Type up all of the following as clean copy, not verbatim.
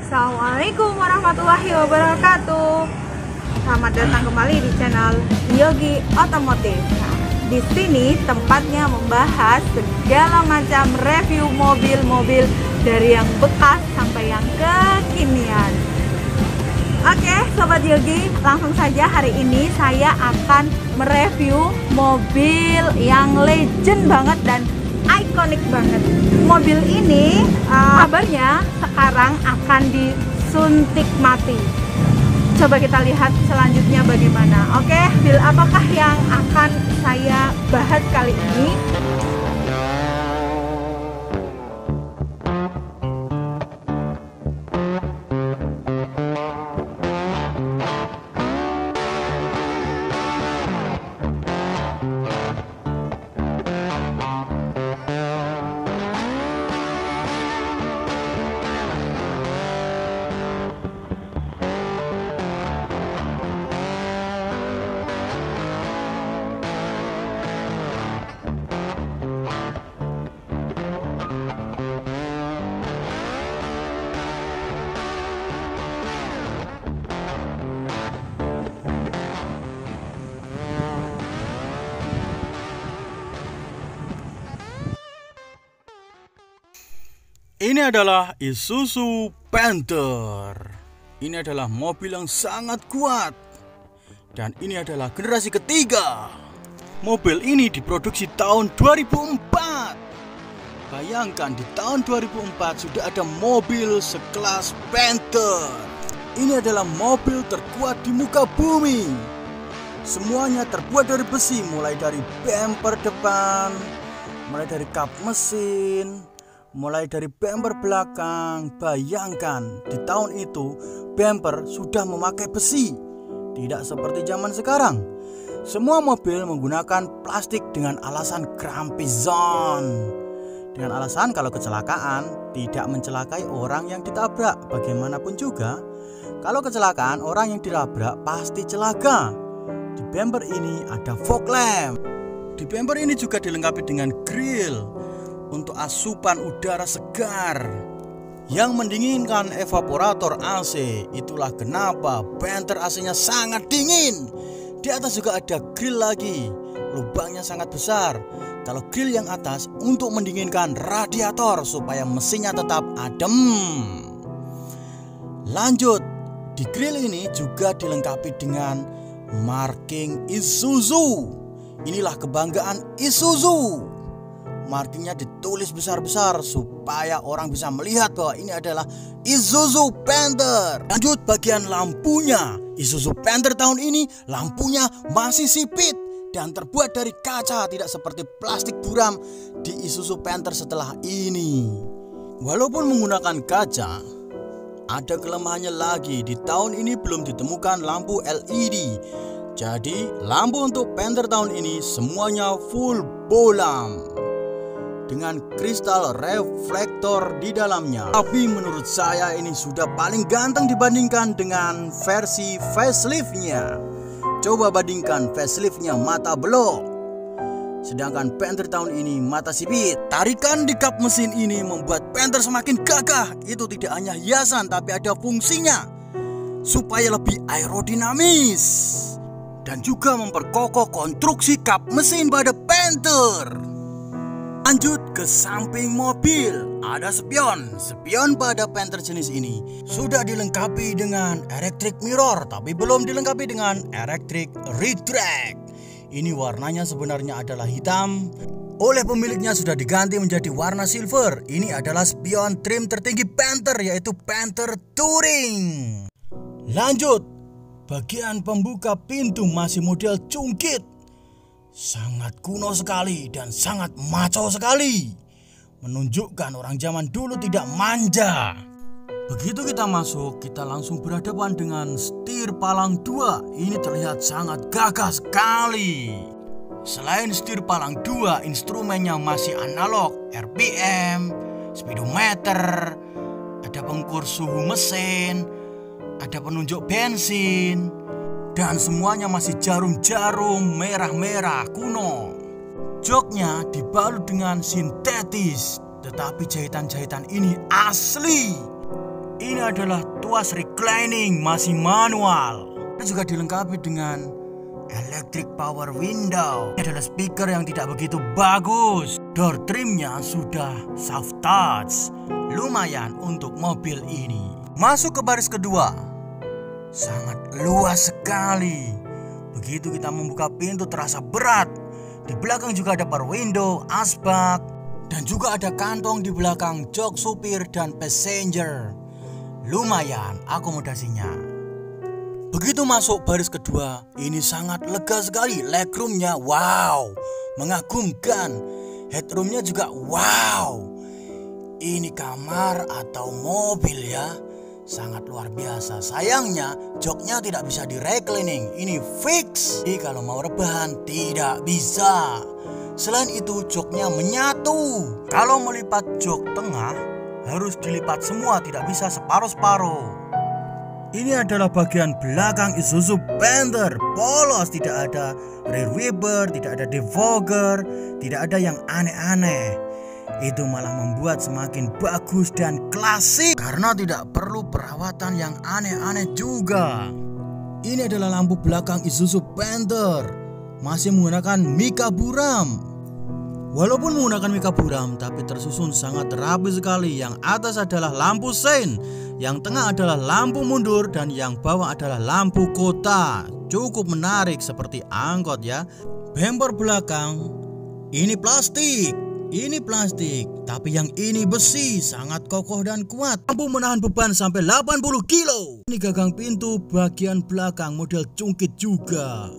Assalamualaikum warahmatullahi wabarakatuh. Selamat datang kembali di channel Yogi Otomotif. Nah, di sini tempatnya membahas segala macam review mobil-mobil dari yang bekas sampai yang kekinian. Oke, Sobat Yogi, langsung saja hari ini saya akan mereview mobil yang legend banget dan ikonik banget. Mobil ini kabarnya sekarang akan disuntik mati. Coba kita lihat selanjutnya bagaimana. Oke, mobil apakah yang akan saya bahas kali ini? Ini adalah Isuzu Panther. Ini adalah mobil yang sangat kuat. Dan ini adalah generasi ketiga. Mobil ini diproduksi tahun 2004. Bayangkan di tahun 2004 sudah ada mobil sekelas Panther. Ini adalah mobil terkuat di muka bumi. Semuanya terbuat dari besi, mulai dari bumper depan, mulai dari kap mesin, mulai dari bumper belakang. Bayangkan di tahun itu bumper sudah memakai besi. Tidak seperti zaman sekarang. Semua mobil menggunakan plastik dengan alasan grumpy zone. Dengan alasan kalau kecelakaan tidak mencelakai orang yang ditabrak. Bagaimanapun juga, kalau kecelakaan orang yang ditabrak pasti celaka. Di bumper ini ada fog lamp. Di bumper ini juga dilengkapi dengan grill untuk asupan udara segar yang mendinginkan evaporator AC. Itulah kenapa Panther AC-nya sangat dingin. Di atas juga ada grill lagi, lubangnya sangat besar. Kalau grill yang atas untuk mendinginkan radiator supaya mesinnya tetap adem. Lanjut, di grill ini juga dilengkapi dengan marking Isuzu. Inilah kebanggaan Isuzu. Markingnya ditulis besar-besar supaya orang bisa melihat bahwa ini adalah Isuzu Panther. Lanjut bagian lampunya. Isuzu Panther tahun ini lampunya masih sipit dan terbuat dari kaca, tidak seperti plastik buram di Isuzu Panther setelah ini. Walaupun menggunakan kaca, ada kelemahannya lagi. Di tahun ini belum ditemukan lampu LED. Jadi lampu untuk Panther tahun ini semuanya full bolam dengan kristal reflektor di dalamnya. Tapi menurut saya ini sudah paling ganteng dibandingkan dengan versi faceliftnya. Coba bandingkan faceliftnya mata belok, sedangkan Panther tahun ini mata sipit. Tarikan di kap mesin ini membuat Panther semakin gagah. Itu tidak hanya hiasan tapi ada fungsinya supaya lebih aerodinamis dan juga memperkokoh konstruksi kap mesin pada Panther. Lanjut ke samping mobil, ada spion. Spion pada Panther jenis ini sudah dilengkapi dengan electric mirror, tapi belum dilengkapi dengan electric retract. Ini warnanya sebenarnya adalah hitam. Oleh pemiliknya sudah diganti menjadi warna silver. Ini adalah spion trim tertinggi Panther, yaitu Panther Touring. Lanjut, bagian pembuka pintu masih model cungkit. Sangat kuno sekali dan sangat maco sekali. Menunjukkan orang zaman dulu tidak manja. Begitu kita masuk, kita langsung berhadapan dengan setir palang 2. Ini terlihat sangat gagah sekali. Selain setir palang 2, instrumennya masih analog, RPM, speedometer, ada pengukur suhu mesin, ada penunjuk bensin, dan semuanya masih jarum-jarum merah-merah kuno. Joknya dibalut dengan sintetis, tetapi jahitan-jahitan ini asli. ini adalah tuas reclining, masih manual. Juga dilengkapi dengan electric power window. Ini adalah speaker yang tidak begitu bagus. Door trimnya sudah soft touch, lumayan untuk mobil ini. Masuk ke baris kedua, sangat luas sekali. Begitu kita membuka pintu terasa berat. Di belakang juga ada power window, asbak, dan juga ada kantong di belakang jok supir dan passenger. Lumayan akomodasinya. Begitu masuk baris kedua, ini sangat lega sekali. Legroomnya wow, mengagumkan. Headroomnya juga wow. Ini kamar atau mobil ya, sangat luar biasa. Sayangnya joknya tidak bisa di reclining, ini fix. Jadi kalau mau rebahan tidak bisa. Selain itu joknya menyatu. Kalau melipat jok tengah harus dilipat semua, tidak bisa separuh-separuh. Ini adalah bagian belakang Isuzu Panther, polos, tidak ada rear wiper, tidak ada defogger, tidak ada yang aneh-aneh. Itu malah membuat semakin bagus dan klasik karena tidak perlu perawatan yang aneh-aneh juga. Ini adalah lampu belakang Isuzu Panther, masih menggunakan Mika Buram. Walaupun menggunakan Mika Buram, tapi tersusun sangat rapi sekali. Yang atas adalah lampu sein, yang tengah adalah lampu mundur, dan yang bawah adalah lampu kota. Cukup menarik seperti angkot ya. Bumper belakang ini plastik. Ini plastik, tapi yang ini besi, sangat kokoh dan kuat. Mampu menahan beban sampai 80 kilo. Ini gagang pintu bagian belakang model cungkit juga.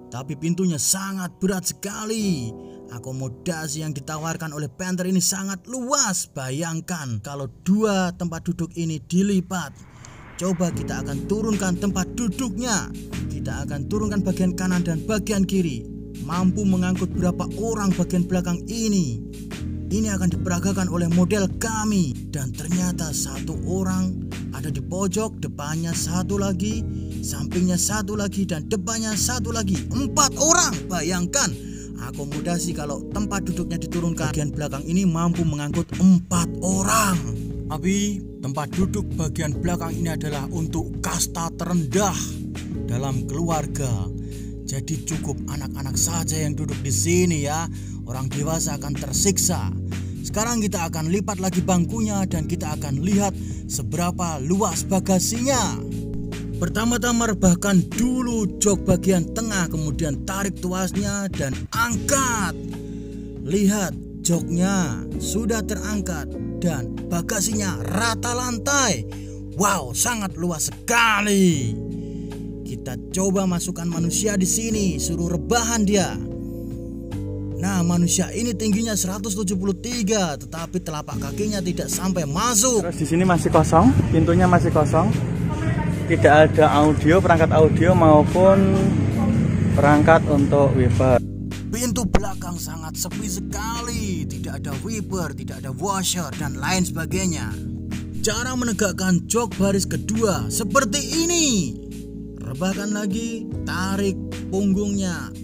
Tapi pintunya sangat berat sekali. Akomodasi yang ditawarkan oleh Panther ini sangat luas. Bayangkan kalau dua tempat duduk ini dilipat. Coba kita akan turunkan tempat duduknya. Kita akan turunkan bagian kanan dan bagian kiri. Mampu mengangkut berapa orang bagian belakang ini. Ini akan diperagakan oleh model kami. Dan ternyata satu orang ada di pojok, depannya satu lagi, sampingnya satu lagi, dan depannya satu lagi. 4 orang. Bayangkan akomodasi kalau tempat duduknya diturunkan. Bagian belakang ini mampu mengangkut 4 orang. Tapi tempat duduk bagian belakang ini adalah untuk kasta terendah dalam keluarga. Jadi cukup anak-anak saja yang duduk di sini ya. Orang dewasa akan tersiksa. Sekarang kita akan lipat lagi bangkunya dan kita akan lihat seberapa luas bagasinya. Pertama-tama rebahkan dulu jok bagian tengah, kemudian tarik tuasnya dan angkat. Lihat, joknya sudah terangkat dan bagasinya rata lantai. Wow, sangat luas sekali. Kita coba masukkan manusia di sini, suruh rebahan dia. Nah, manusia ini tingginya 173, tetapi telapak kakinya tidak sampai masuk. Terus di sini masih kosong, pintunya masih kosong. Tidak ada audio, perangkat audio maupun perangkat untuk wiper. Pintu belakang sangat sepi sekali, tidak ada wiper, tidak ada washer dan lain sebagainya. Cara menegakkan jok baris kedua seperti ini. Rebahkan lagi, tarik punggungnya,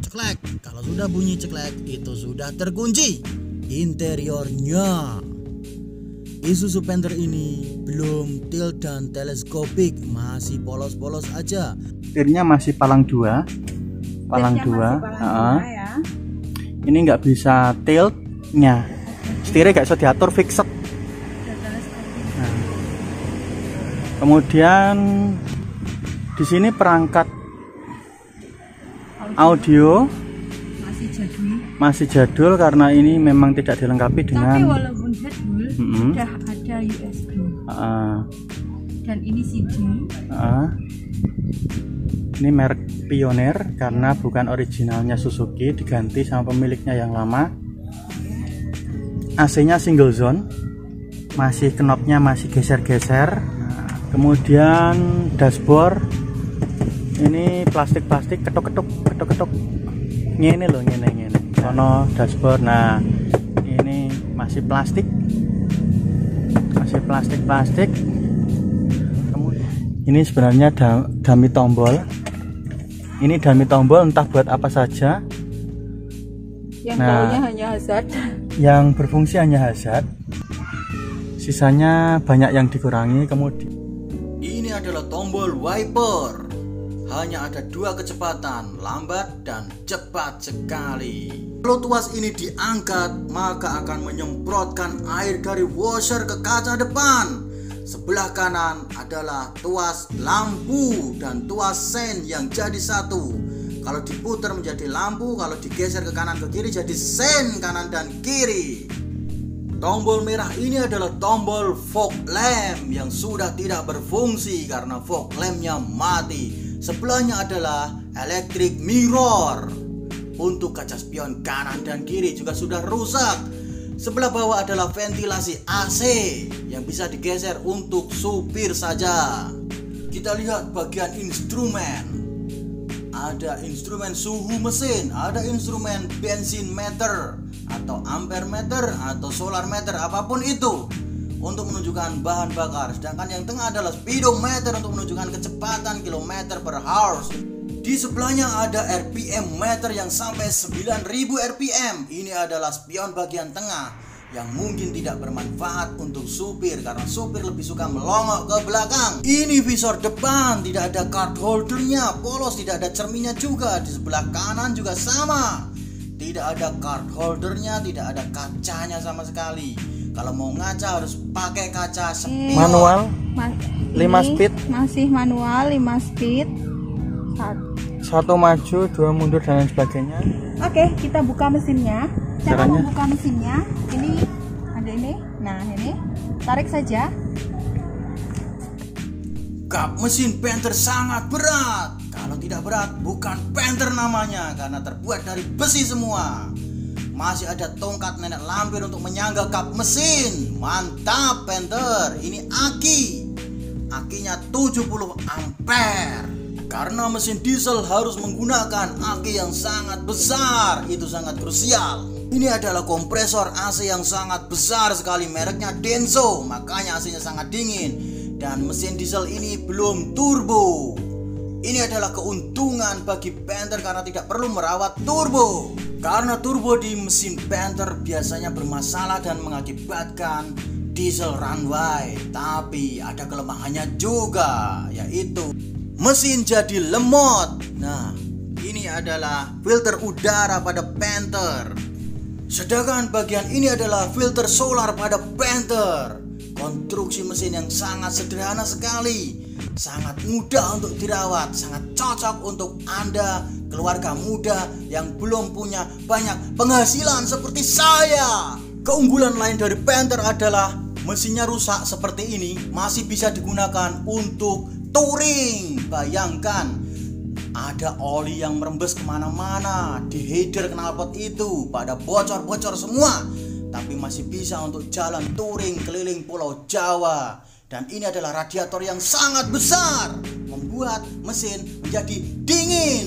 ceklek. Kalau sudah bunyi ceklek, itu sudah terkunci. Interiornya Isuzu Panther ini belum tilt dan teleskopik, masih polos-polos aja. Setirnya masih palang 2, palang 2. Ya. Ini nggak bisa tiltnya, setirnya nggak bisa diatur fixed. Nah. Kemudian di sini perangkat audio masih jadul karena ini memang tidak dilengkapi dengan. Tapi walaupun jadul, sudah ada USB. Dan ini CD. Ini merek Pioneer karena bukan originalnya Suzuki, diganti sama pemiliknya yang lama. AC-nya single zone, masih knopnya masih geser-geser. Kemudian dashboard ini plastik-plastik, ketuk-ketuk. Ngene loh, ngene. Sono dashboard. Nah, ini masih plastik. Masih plastik. Ini sebenarnya dummy tombol. Ini dummy tombol entah buat apa saja. Yang baunya hanya hazard. Yang berfungsi hanya hazard. sisanya banyak yang dikurangi. Kemudian ini adalah tombol wiper. Hanya ada 2 kecepatan, lambat dan cepat sekali. Kalau tuas ini diangkat, maka akan menyemprotkan air dari washer ke kaca depan. Sebelah kanan adalah tuas lampu dan tuas sen yang jadi satu. Kalau diputar menjadi lampu, kalau digeser ke kanan ke kiri jadi sen kanan dan kiri. Tombol merah ini adalah tombol fog lamp yang sudah tidak berfungsi karena fog lampnya mati. Sebelahnya adalah electric mirror. Untuk kaca spion kanan dan kiri juga sudah rusak. Sebelah bawah adalah ventilasi AC yang bisa digeser untuk supir saja. Kita lihat bagian instrumen. Ada instrumen suhu mesin, ada instrumen bensin meter atau ampere meter atau solar meter, apapun itu untuk menunjukkan bahan bakar. Sedangkan yang tengah adalah speedometer untuk menunjukkan kecepatan kilometer per hour. Di sebelahnya ada RPM meter yang sampai 9000 RPM. Ini adalah spion bagian tengah yang mungkin tidak bermanfaat untuk supir karena supir lebih suka melongok ke belakang. Ini visor depan, tidak ada card holdernya, polos, tidak ada cerminnya juga. Di sebelah kanan juga sama, tidak ada card holdernya, tidak ada kacanya sama sekali. Kalau mau ngaca harus pakai kaca spion. Manual 5 speed. Masih manual 5 speed. 1 maju, 2 mundur dan lain sebagainya. Oke, kita buka mesinnya. Cara Caranya? membuka mesinnya, ini ada ini. Nah, ini tarik saja. Kap mesin Panther sangat berat. Kalau tidak berat, bukan Panther namanya karena terbuat dari besi semua. Masih ada tongkat nenek lampir untuk menyangga kap mesin. Mantap Panther. Ini aki. Akinya 70 ampere. Karena mesin diesel harus menggunakan aki yang sangat besar. Itu sangat krusial. Ini adalah kompresor AC yang sangat besar sekali. Mereknya Denso. Makanya AC-nya sangat dingin. Dan mesin diesel ini belum turbo. Ini adalah keuntungan bagi Panther karena tidak perlu merawat turbo. Karena turbo di mesin Panther biasanya bermasalah dan mengakibatkan diesel runway. Tapi ada kelemahannya juga, yaitu mesin jadi lemot. Nah, ini adalah filter udara pada Panther. Sedangkan bagian ini adalah filter solar pada Panther. Konstruksi mesin yang sangat sederhana sekali, sangat mudah untuk dirawat, sangat cocok untuk Anda, keluarga muda yang belum punya banyak penghasilan seperti saya. Keunggulan lain dari Panther adalah mesinnya rusak seperti ini masih bisa digunakan untuk touring. Bayangkan ada oli yang merembes kemana-mana di header knalpot itu, pada bocor-bocor semua, tapi masih bisa untuk jalan touring keliling Pulau Jawa. Dan ini adalah radiator yang sangat besar, membuat mesin menjadi dingin.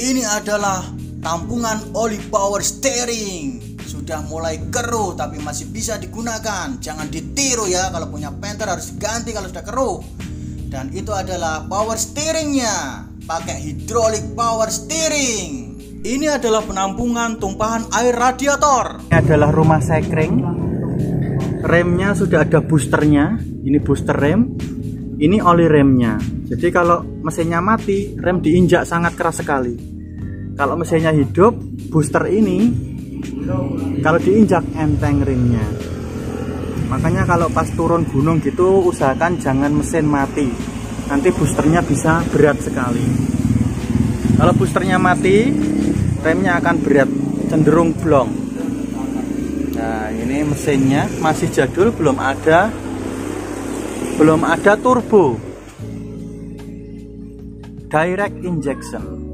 Ini adalah tampungan oli power steering. Sudah mulai keruh tapi masih bisa digunakan. Jangan ditiru ya, kalau punya Panther harus diganti kalau sudah keruh. Dan itu adalah power steeringnya, pakai hidrolik power steering. Ini adalah penampungan tumpahan air radiator. Ini adalah rumah sekring. Remnya sudah ada boosternya. Ini booster rem. Ini oli remnya. Jadi kalau mesinnya mati, rem diinjak sangat keras sekali. Kalau mesinnya hidup, booster ini kalau diinjak enteng remnya. Makanya kalau pas turun gunung gitu usahakan jangan mesin mati. Nanti boosternya bisa berat sekali. Kalau boosternya mati, remnya akan berat, cenderung blong. Nah, ini mesinnya masih jadul, belum ada turbo. Direct injection.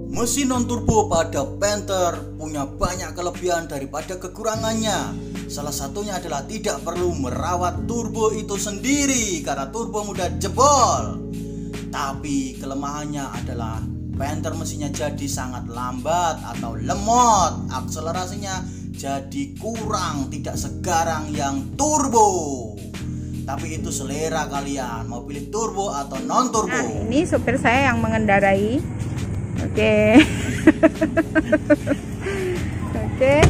Mesin non turbo pada Panther punya banyak kelebihan daripada kekurangannya. Salah satunya adalah tidak perlu merawat turbo itu sendiri karena turbo mudah jebol. Tapi kelemahannya adalah Panther mesinnya jadi sangat lambat atau lemot. Akselerasinya jadi kurang, tidak segarang yang turbo. Tapi itu selera kalian, mau pilih turbo atau non turbo. Nah, ini supir saya yang mengendarai. Oke. Oke.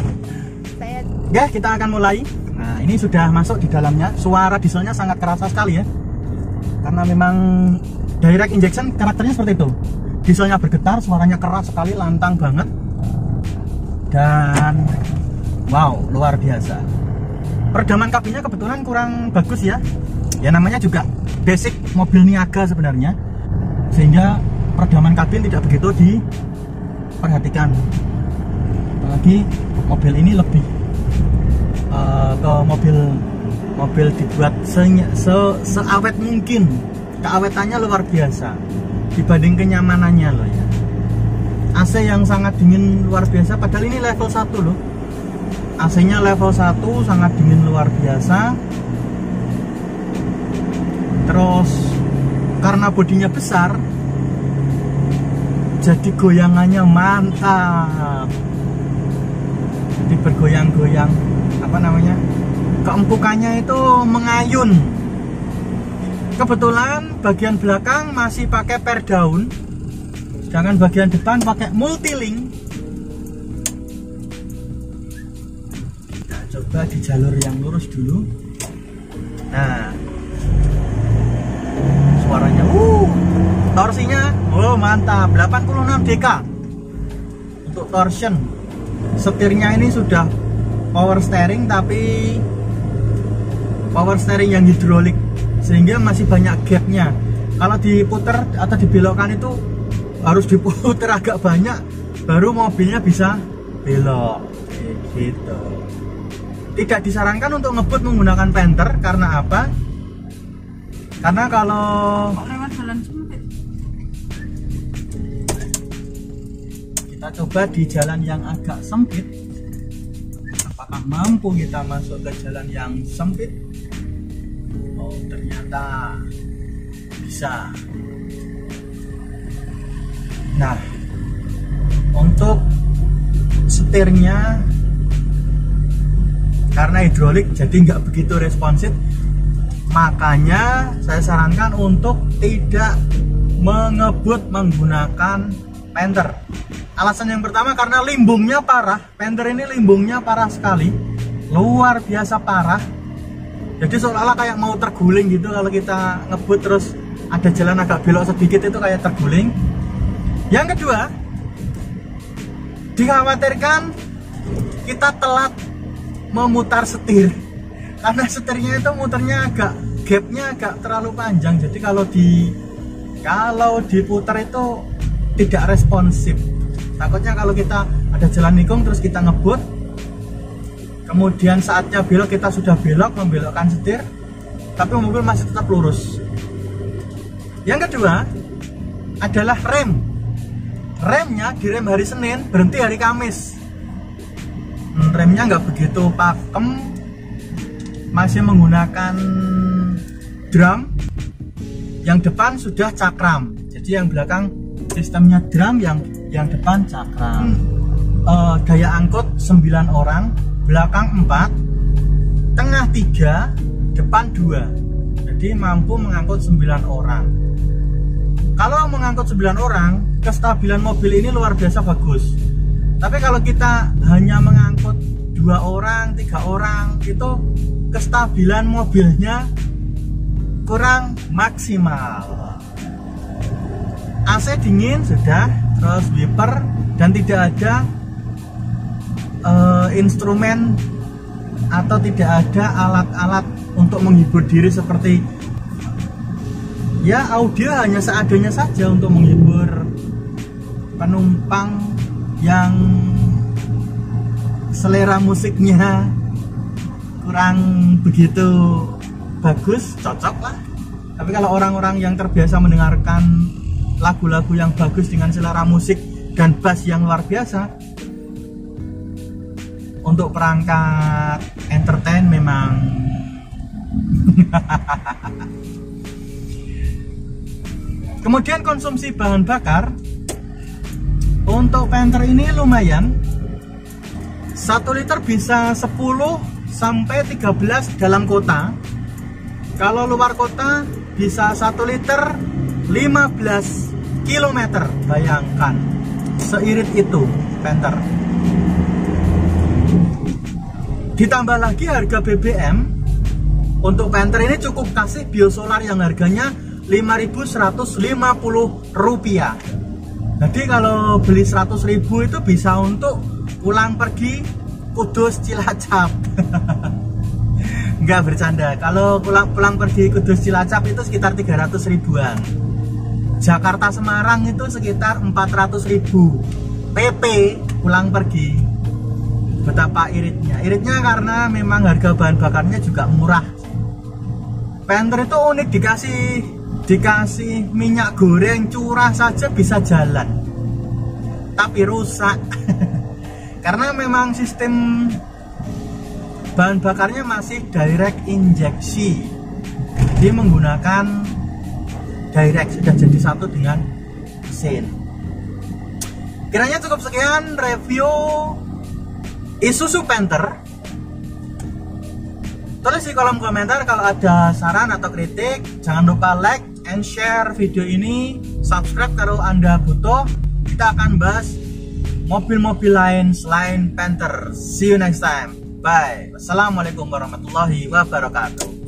Saya Ya, kita akan mulai. Nah, Nah, ini sudah masuk di dalamnya. Suara dieselnya sangat kerasa sekali ya, karena memang direct injection karakternya seperti itu. Dieselnya bergetar, suaranya keras sekali, lantang banget, dan wow, luar biasa. Peredaman kabinnya kebetulan kurang bagus ya. Ya namanya juga basic mobil niaga sebenarnya, sehingga peredaman kabin tidak begitu diperhatikan. Apalagi mobil ini lebih ke mobil dibuat seawet mungkin. Keawetannya luar biasa dibanding kenyamanannya loh ya. AC yang sangat dingin luar biasa, padahal ini level 1 loh. AC nya level 1 sangat dingin luar biasa. Terus karena bodinya besar, jadi goyangannya mantap. Jadi bergoyang-goyang, apa namanya, keempukannya itu mengayun. Kebetulan bagian belakang masih pakai per daun, sedangkan bagian depan pakai multilink. Kita coba di jalur yang lurus dulu. Nah, suaranya torsinya mantap, 86 dk untuk torsion. Setirnya ini sudah power steering, tapi power steering yang hidrolik, sehingga masih banyak gapnya. Kalau diputer atau dibelokkan itu harus diputer agak banyak baru mobilnya bisa belok gitu. Tidak disarankan untuk ngebut menggunakan Panther. Karena apa? Karena kalau kita coba di jalan yang agak sempit, apakah mampu kita masuk ke jalan yang sempit? Oh, ternyata bisa. Nah, untuk setirnya karena hidrolik jadi nggak begitu responsif, makanya saya sarankan untuk tidak mengebut menggunakan Panther. Alasan yang pertama karena limbungnya parah. Panther ini limbungnya parah sekali, luar biasa parah. Jadi seolah-olah kayak mau terguling gitu. Kalau kita ngebut terus ada jalan agak belok sedikit, itu kayak terguling. Yang kedua, dikhawatirkan kita telat memutar setir, karena setirnya itu muternya gapnya agak terlalu panjang. Jadi kalau diputar itu tidak responsif. Takutnya kalau kita ada jalan nikung terus kita ngebut, kemudian saatnya belok kita sudah belok, membelokkan setir, tapi mobil masih tetap lurus. Yang kedua adalah rem. Remnya direm hari Senin, berhenti hari Kamis. Remnya nggak begitu pakem, masih menggunakan drum. Yang depan sudah cakram, jadi yang belakang sistemnya drum, yang depan cakram. Daya angkut 9 orang, belakang 4, tengah 3, depan 2. Jadi mampu mengangkut 9 orang. Kalau mengangkut 9 orang, kestabilan mobil ini luar biasa bagus. Tapi kalau kita hanya mengangkut 2 orang, 3 orang, itu kestabilan mobilnya kurang maksimal. AC dingin sudah, terus wiper, dan tidak ada instrumen atau tidak ada alat-alat untuk menghibur diri seperti ya audio, hanya seadanya saja untuk menghibur penumpang yang selera musiknya kurang begitu bagus, cocok lah. Tapi kalau orang-orang yang terbiasa mendengarkan lagu-lagu yang bagus dengan selera musik dan bass yang luar biasa, untuk perangkat entertain memang Kemudian konsumsi bahan bakar untuk Panther ini lumayan. 1 liter bisa 10 sampai 13 dalam kota. Kalau luar kota bisa 1 liter 15 km. Bayangkan, seirit itu Panther. Ditambah lagi harga BBM untuk Panther ini cukup kasih biosolar yang harganya Rp5.150. Jadi kalau beli 100.000 itu bisa untuk pulang pergi Kudus Cilacap. Enggak bercanda, kalau pulang pergi Kudus Cilacap itu sekitar 300 ribuan. Jakarta Semarang itu sekitar 400.000 PP pulang pergi. Betapa iritnya karena memang harga bahan bakarnya juga murah. Panther itu unik, dikasih minyak goreng curah saja bisa jalan, tapi rusak. Karena memang sistem bahan bakarnya masih direct injeksi, jadi menggunakan direct, sudah jadi satu dengan mesin. Kiranya cukup sekian review Isuzu Panther. Tulis di kolom komentar kalau ada saran atau kritik. Jangan lupa like and share video ini, subscribe kalau Anda butuh. Kita akan bahas mobil-mobil lain selain Panther. See you next time. Bye. Wassalamualaikum warahmatullahi wabarakatuh.